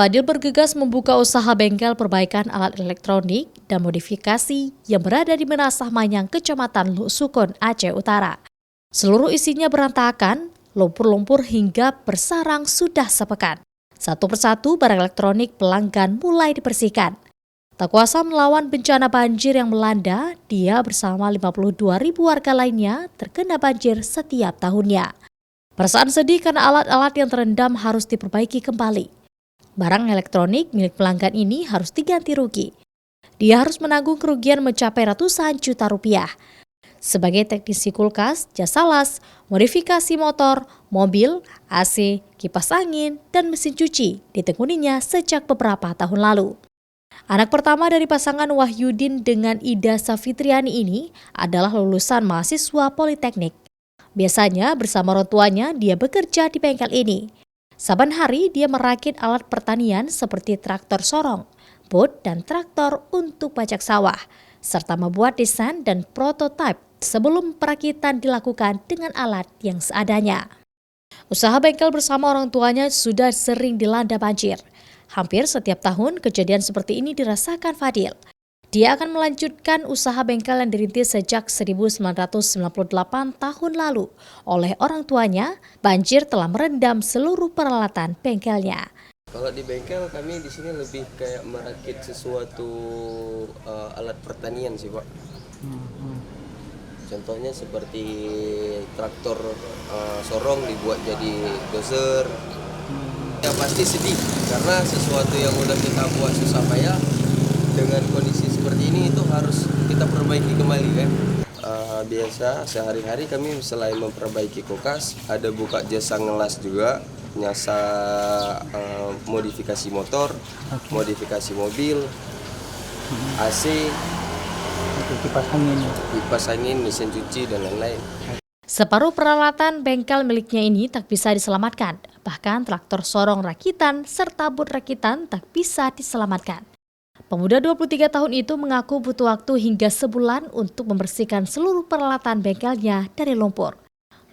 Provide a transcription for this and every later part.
Fadil bergegas membuka usaha bengkel perbaikan alat elektronik dan modifikasi yang berada di Menasah Manyang, Kecamatan Lusukon, Aceh Utara. Seluruh isinya berantakan, lumpur-lumpur hingga bersarang sudah sepekan. Satu persatu barang elektronik pelanggan mulai dibersihkan. Tak kuasa melawan bencana banjir yang melanda, dia bersama 52.000 warga lainnya terkena banjir setiap tahunnya. Perasaan sedih karena alat-alat yang terendam harus diperbaiki kembali. Barang elektronik milik pelanggan ini harus diganti rugi. Dia harus menanggung kerugian mencapai ratusan juta rupiah. Sebagai teknisi kulkas, jasa las, modifikasi motor, mobil, AC, kipas angin, dan mesin cuci ditekuninya sejak beberapa tahun lalu. Anak pertama dari pasangan Wahyudin dengan Ida Safitriani ini adalah lulusan mahasiswa Politeknik. Biasanya bersama orang tuanya dia bekerja di bengkel ini. Saban hari dia merakit alat pertanian seperti traktor sorong, bot, dan traktor untuk pajak sawah, serta membuat desain dan prototipe sebelum perakitan dilakukan dengan alat yang seadanya. Usaha bengkel bersama orang tuanya sudah sering dilanda banjir. Hampir setiap tahun kejadian seperti ini dirasakan Fadil. Dia akan melanjutkan usaha bengkel yang dirintis sejak 1998 tahun lalu. Oleh orang tuanya, banjir telah merendam seluruh peralatan bengkelnya. Kalau di bengkel kami di sini lebih kayak merakit sesuatu alat pertanian sih Pak. Contohnya seperti traktor sorong dibuat jadi dozer. Ya pasti sedih karena sesuatu yang udah kita buat susah payah dengan kondisi seperti ini itu harus kita perbaiki kembali kan. Biasa sehari-hari kami selain memperbaiki kulkas ada buka jasa ngelas juga, jasa modifikasi motor, modifikasi mobil, AC, kipas angin, mesin cuci dan lain-lain. Separuh peralatan bengkel miliknya ini tak bisa diselamatkan. Bahkan traktor sorong rakitan serta bot rakitan tak bisa diselamatkan. Pemuda 23 tahun itu mengaku butuh waktu hingga sebulan untuk membersihkan seluruh peralatan bengkelnya dari lumpur.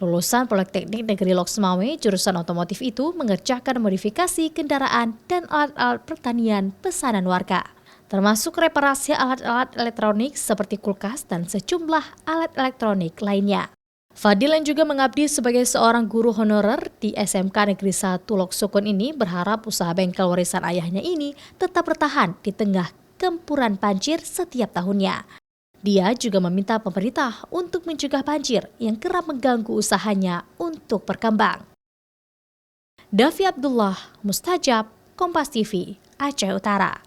Lulusan Politeknik Negeri Lok Sumawe, jurusan otomotif itu mengerjakan modifikasi kendaraan dan alat-alat pertanian pesanan warga, termasuk reparasi alat-alat elektronik seperti kulkas dan sejumlah alat elektronik lainnya. Fadil yang juga mengabdi sebagai seorang guru honorer di SMK Negeri 1 Lok Sukon ini berharap usaha bengkel warisan ayahnya ini tetap bertahan di tengah gempuran banjir setiap tahunnya. Dia juga meminta pemerintah untuk mencegah banjir yang kerap mengganggu usahanya untuk berkembang. Davi Abdullah, Mustajab, Kompas TV, Aceh Utara.